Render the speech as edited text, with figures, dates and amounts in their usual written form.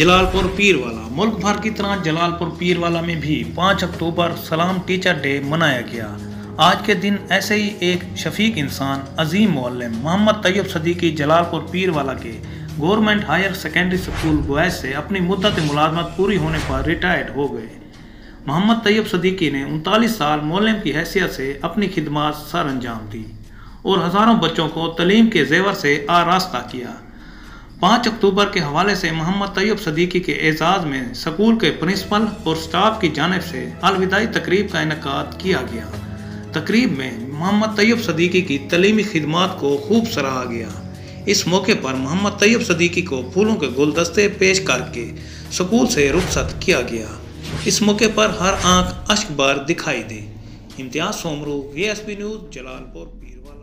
जलालपुर पीरवाला। मुल्क भर की तरह जलालपुर पीरवाला में भी 5 अक्टूबर सलाम टीचर डे मनाया गया। आज के दिन ऐसे ही एक शफीक इंसान अजीम मुअल्लिम मोहम्मद तैयब सदीकी जलालपुर पीरवाला के government higher secondary school boys से अपनी मुद्दत मुलाजमत पूरी होने पर रिटायर्ड हो गए। मोहम्मद तैयब सदीकी ने 39 साल मुअल्लिम की हैसियत से अपनी खिदमत सर अंजाम दी और हज़ारों बच्चों को तलीम के जेवर से आरास्ता किया। 5 अक्टूबर के हवाले से मोहम्मद तैयब सदीकी के एजाज़ में स्कूल के प्रिंसिपल और स्टाफ की जानिब से अलविदाई तकरीब का इनेकाद किया गया। तकरीब में मोहम्मद तैयब सदीकी की तलीमी खिदमात को खूब सराहा गया। इस मौके पर मोहम्मद तैयब सदीकी को फूलों के गुलदस्ते पेश करके स्कूल से रुखसत किया गया। इस मौके पर हर आंख अश्क बार दिखाई दी। Imtiaz Somru, VSB news, Jalalpur Pirwala.